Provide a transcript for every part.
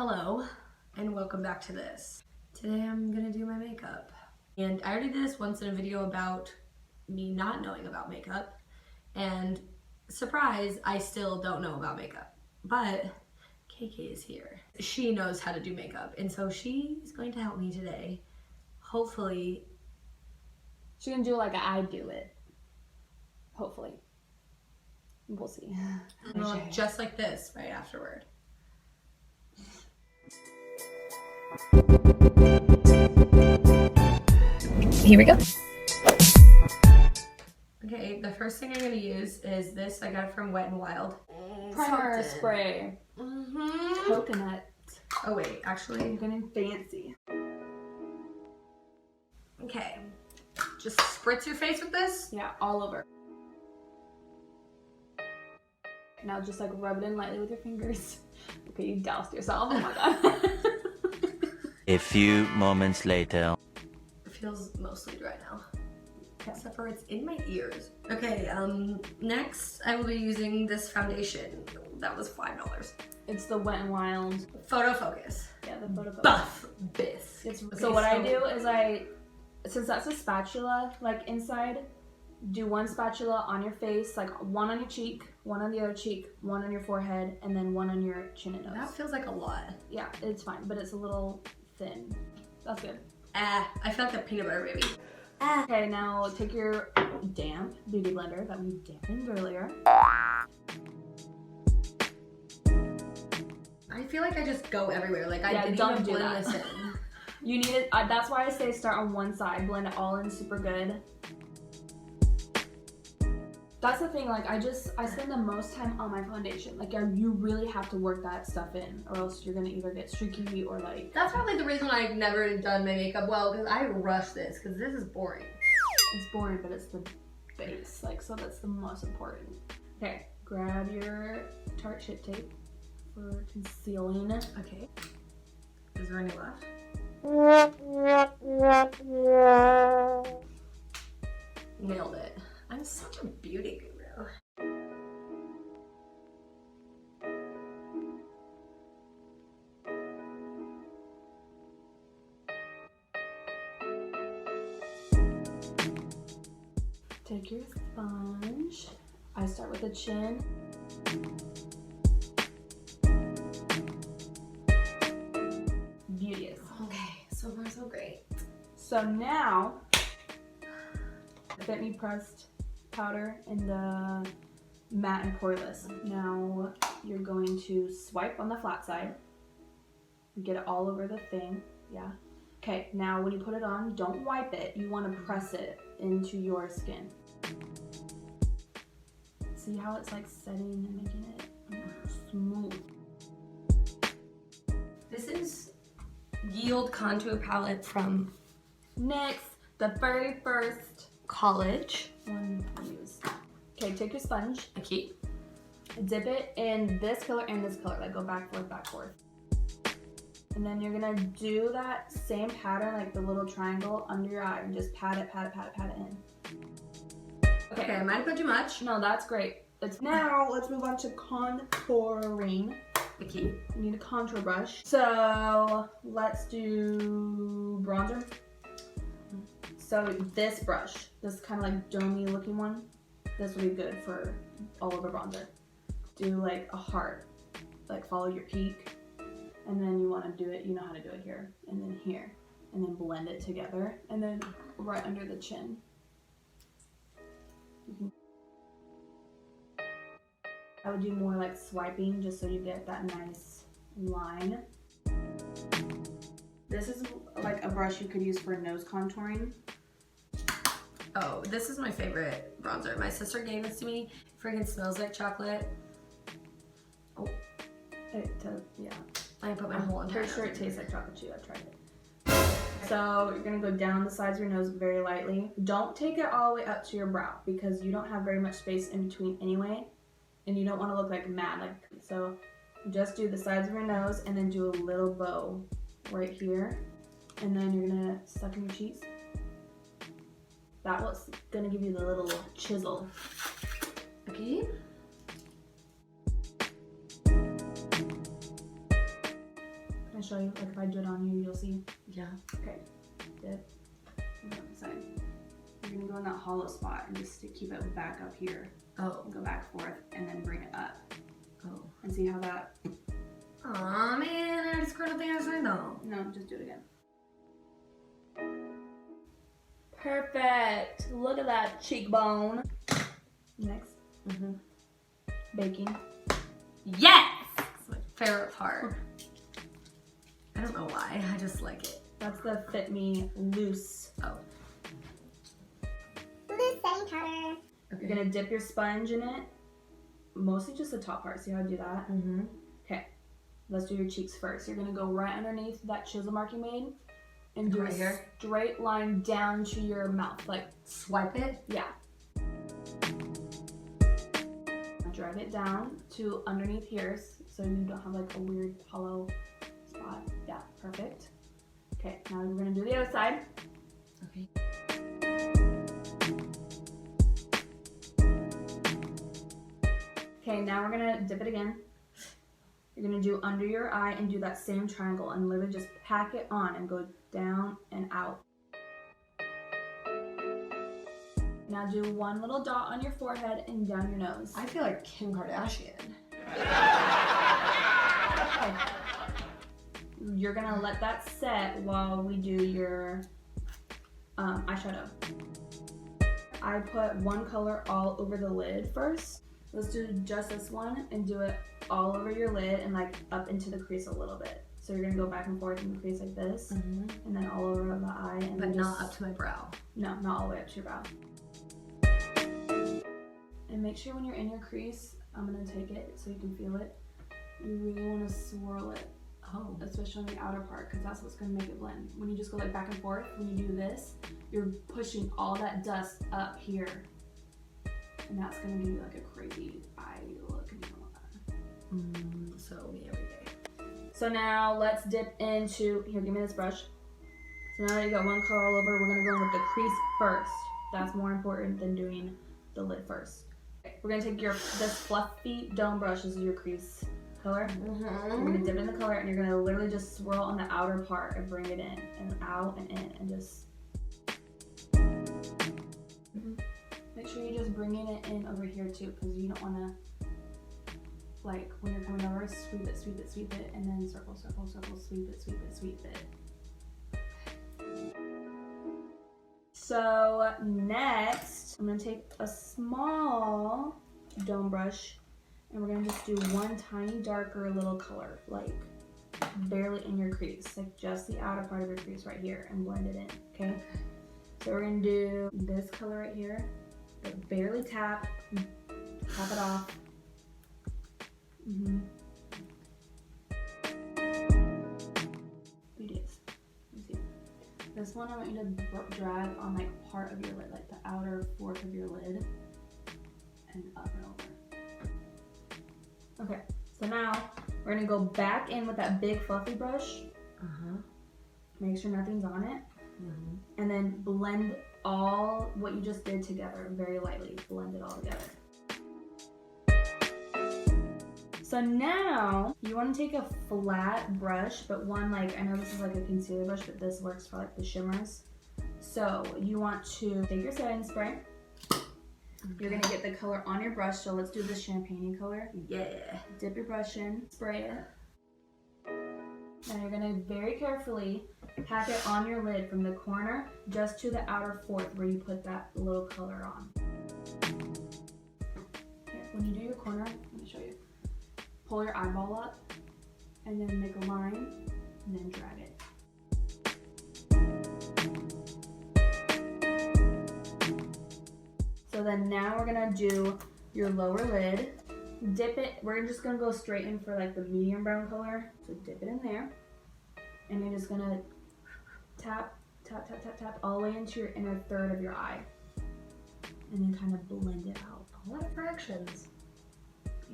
Hello and welcome back to this. Today I'm gonna do my makeup. And I already did this once in a video about me not knowing about makeup. And surprise, I still don't know about makeup. But KK is here. She knows how to do makeup. And so she's going to help me today. Hopefully. She's gonna do it like I do it. Hopefully. We'll see. Well, just like this right afterward. Here we go. Okay, the first thing I'm going to use is this. I got it from Wet n Wild. Primer spray. Coconut. Oh wait, actually. I'm getting fancy. Okay. Just spritz your face with this? Yeah, all over. Now just like rub it in lightly with your fingers. Okay, you doused yourself. Oh my god. A few moments later. It feels mostly dry now. Except for it's in my ears. Okay, next I will be using this foundation. That was $5. It's the Wet n Wild. Photo Focus. Yeah, the Photo Focus. Buff Bis. So what I do is since that's a spatula like inside, do one spatula on your face, like one on your cheek, one on the other cheek, one on your forehead, and then one on your chin and nose. That feels like a lot. Yeah, it's fine, but it's a little thin. That's good. I feel like a peanut butter baby. Okay, now take your damp beauty blender that we dampened earlier. I feel like I just go everywhere. Like I didn't don't even do blend that. this in. You need it. That's why I say start on one side, blend it all in super good. That's the thing, like I spend the most time on my foundation. Like you really have to work that stuff in or else you're gonna either get streaky or like... That's probably the reason I've never done my makeup well, because I rush this, because this is boring. It's boring, but it's the base, like, so that's the most important. Okay, grab your Tarte Shape Tape for concealing. Okay. Is there any left? Nailed it. I'm such a beauty guru. Take your sponge. I start with the chin. Beauteous. Okay, so far so great. So now, Fit Me pressed powder in the matte and poreless. Now you're going to swipe on the flat side. Get it all over the thing. Yeah. Okay, now when you put it on, don't wipe it. You want to press it into your skin. See how it's like setting and making it smooth. This is Yield Contour Palette from Next, the very first college. one we use. Okay, take your sponge. Okay. Dip it in this color and this color, like go back, forth, back, forth. And then you're gonna do that same pattern, like the little triangle under your eye, and just pat it, pat it, pat it, pat it in. Okay, I might have put too much. No, that's great. Now let's move on to contouring. Okay. You need a contour brush. So let's do bronzer. So this brush, this kind of like domey looking one, this will be good for all over bronzer. Do like a heart, like follow your peak, and then you want to do it, you know how to do it here, and then blend it together, and then right under the chin. I would do more like swiping just so you get that nice line. This is like a brush you could use for nose contouring. Oh, this is my favorite bronzer. My sister gave this to me. It freaking smells like chocolate. Oh. It does, yeah. I put my whole entire Pretty sure it nose in tastes here. like chocolate too. I've tried it. So you're gonna go down the sides of your nose very lightly. Don't take it all the way up to your brow because you don't have very much space in between anyway, and you don't want to look like mad. Like so, just do the sides of your nose and then do a little bow right here, and then you're gonna suck in your cheeks. That was gonna give you the little chisel. Can I show you? Like if I do it on you, you'll see. Yeah. Okay. Dip. And go on the side. You're gonna go in that hollow spot and just keep it back up here. Oh. Go back and forth and then bring it up. Oh. And see how that. Aw, man, I already screwed up the other side though. No, just do it again. Perfect. Look at that cheekbone. Next. Baking. Yes! It's my favorite part. I don't know why, I just like it. That's the Fit Me loose. Oh. Loose setting powder. You're gonna dip your sponge in it. Mostly just the top part. See how I do that? Okay. Let's do your cheeks first. You're gonna go right underneath that chisel mark you made and do right a here? straight line down to your mouth. Like, Swipe it? yeah. Drag it down to underneath here so you don't have like a weird hollow spot. Yeah, perfect. Okay, now we're gonna do the other side. Okay. Okay, now we're gonna dip it again. You're gonna do under your eye and do that same triangle and literally just pack it on and go down and out. Now do one little dot on your forehead and down your nose. I feel like Kim Kardashian. Okay. You're gonna let that set while we do your eyeshadow. I put one color all over the lid first. Let's do just this one and do it all over your lid and like up into the crease a little bit. So you're gonna go back and forth in the crease like this, and then all over the eye. And But then not just, up to my brow. No, not all the way up to your brow. And make sure when you're in your crease, I'm gonna take it so you can feel it. You really wanna swirl it. Oh. Especially on the outer part, because that's what's going to make it blend. When you just go like back and forth, when you do this, you're pushing all that dust up here, and that's going to give you like a crazy eye look. And you don't want that. So me every day. So now let's dip into here. Give me this brush. So now that you got one color all over, we're going to go in with the crease first. That's more important than doing the lid first. Okay, we're going to take this fluffy dome brush. This is your crease color. You're gonna dip it in the color and you're gonna literally just swirl on the outer part and bring it in and out and in and just make sure you're just bringing it in over here too, because you don't want to, like when you're coming over, sweep it, sweep it, sweep it, and then circle, circle, circle, sweep it, sweep it, sweep it. So next I'm gonna take a small dome brush and we're gonna just do one tiny darker little color, like barely in your crease, like just the outer part of your crease right here, and blend it in, okay? So we're gonna do this color right here, but barely tap it off. Beauteous. Let me see. This one I want you to drag on like part of your lid, like the outer fourth of your lid, and up and over. Okay, so now we're gonna go back in with that big fluffy brush. Make sure nothing's on it. And then blend all what you just did together very lightly. Blend it all together. So now you want to take a flat brush, but one like, I know this is like a concealer brush, but this works for like the shimmers. So you want to take your setting spray. You're gonna get the color on your brush, so let's do the champagne color. Yeah. Dip your brush in, spray it. Now you're gonna very carefully pack it on your lid from the corner just to the outer fourth where you put that little color on. Here, when you do your corner, let me show you. Pull your eyeball up and then make a line and then drag it. So then now we're gonna do your lower lid. Dip it, we're just gonna go straight in for like the medium brown color. So dip it in there. And you're just gonna tap, tap, tap, tap, tap all the way into your inner third of your eye. And then kind of blend it out. A lot of fractions.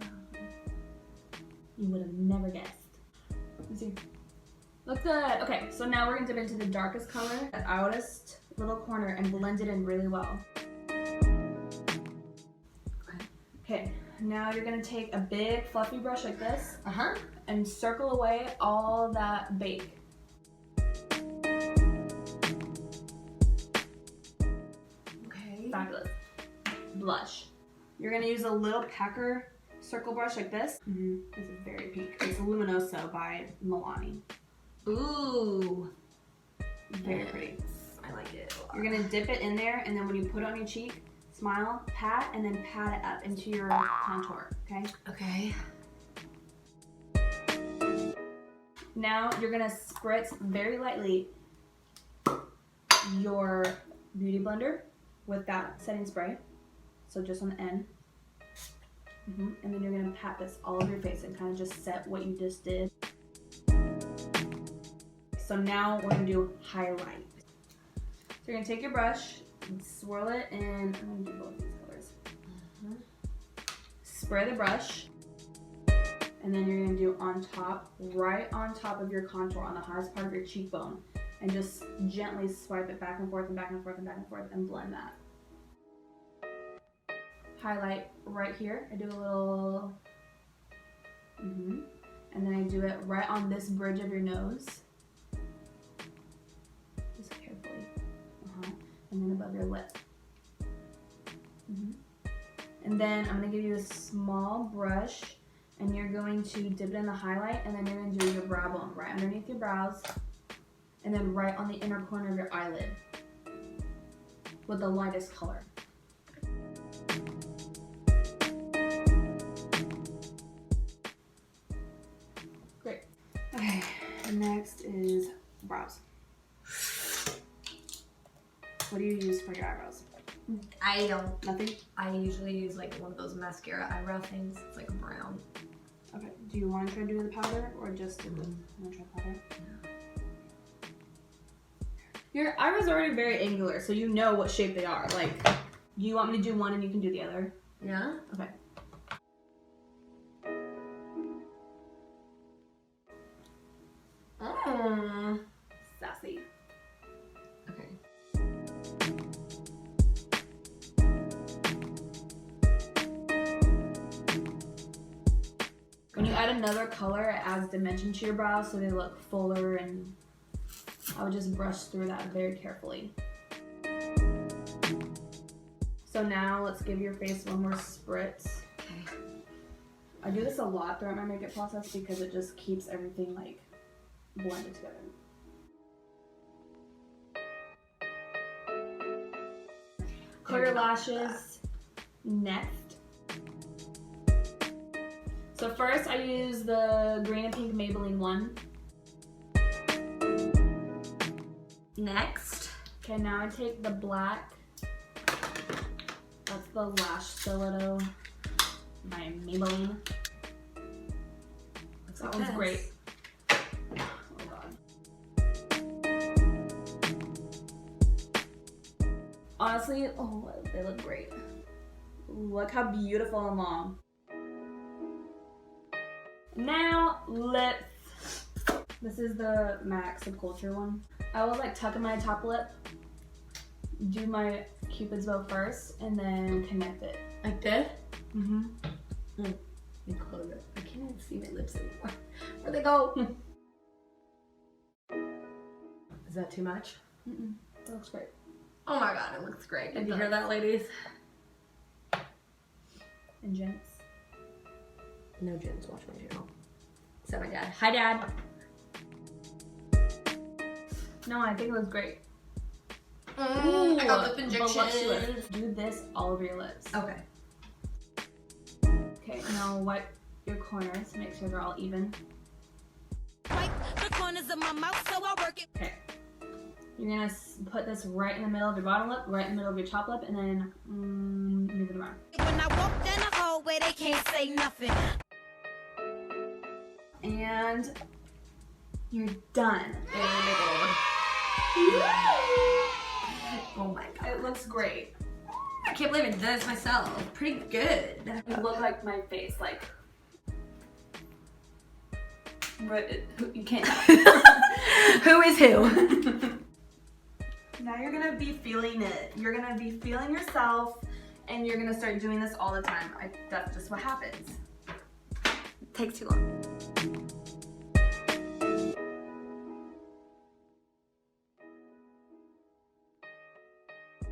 Yeah. You would have never guessed. Let's see. Look good. Okay, so now we're gonna dip into the darkest color, the outest little corner, and blend it in really well. Okay, Now you're gonna take a big fluffy brush like this Uh-huh. and circle away all that bake. Okay. Fabulous. Blush. You're gonna use a little Packer circle brush like this. This is very pink. It's Luminoso by Milani. Ooh. Very pretty. I like it a lot. You're gonna dip it in there, and then when you put it on your cheek, smile, pat, and then pat it up into your contour, okay? Okay. Now you're gonna spritz very lightly your beauty blender with that setting spray. So just on the end. And then you're gonna pat this all over your face and kind of just set what you just did. So now we're gonna do highlight. So you're gonna take your brush and swirl it in, I'm gonna do both these colors. Spray the brush, and then you're gonna do on top, right on top of your contour on the highest part of your cheekbone, and just gently swipe it back and forth and back and forth and back and forth and blend that. Highlight right here. I do a little, and then I do it right on this bridge of your nose. Just carefully. And then above your lip. And then I'm gonna give you a small brush, and you're going to dip it in the highlight, and then you're gonna do your brow bone right underneath your brows, and then right on the inner corner of your eyelid with the lightest color. Great. Okay, next is brows. What do you use for your eyebrows? I don't. Nothing? I usually use like one of those mascara eyebrow things. It's like brown. Okay. Do you want to try doing the powder or just do the? Want to try powder? Yeah. Your eyebrows are already very angular, so you know what shape they are. Like, do you want me to do one and you can do the other? Yeah? Okay. Sassy. Okay. When you add another color, it adds dimension to your brows so they look fuller, and I would just brush through that very carefully. So now let's give your face one more spritz. Okay. I do this a lot throughout my makeup process because it just keeps everything like blended together. Curl your lashes next. So first I use the green and pink Maybelline one. Next. Okay, now I take the black. That's the Lash Stiletto by Maybelline. That one's great. Oh god. Honestly, oh, they look great. Look how beautiful and long. Now, lips. This is the MAC Subculture one. I will like tuck in my top lip, do my Cupid's bow first, and then connect it. Like this? Mm-hmm. Let me close it. I can't even see my lips anymore. Where'd they go? Is that too much? That looks great. Oh my god, it looks great. Did It you hear that, ladies? And gents. No gents watch my channel. Except my dad. Hi, Dad. No, I think it looks great. I got lip voluptuous. injection. Do this all over your lips. Okay. Okay, now wipe your corners. Make sure they're all even. Wipe the corners of my mouth so I work it. Okay. You're gonna put this right in the middle of your bottom lip, right in the middle of your top lip, and then move it around. When I walk down the hallway, they can't say nothing. And you're done. Oh my god. It looks great. I can't believe I did this myself. Pretty good. You look like my face, like. But you can't. Who is who? Now you're gonna be feeling it. You're gonna be feeling yourself, and you're gonna start doing this all the time. That's just what happens. It takes too long.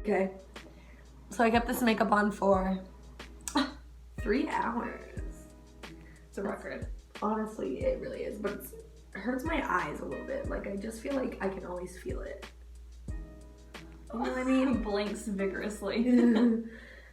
Okay, so I kept this makeup on for 3 hours. It's a record. Honestly, it really is, but it hurts my eyes a little bit. Like, I just feel like I can always feel it. You know what I mean? Blinks vigorously.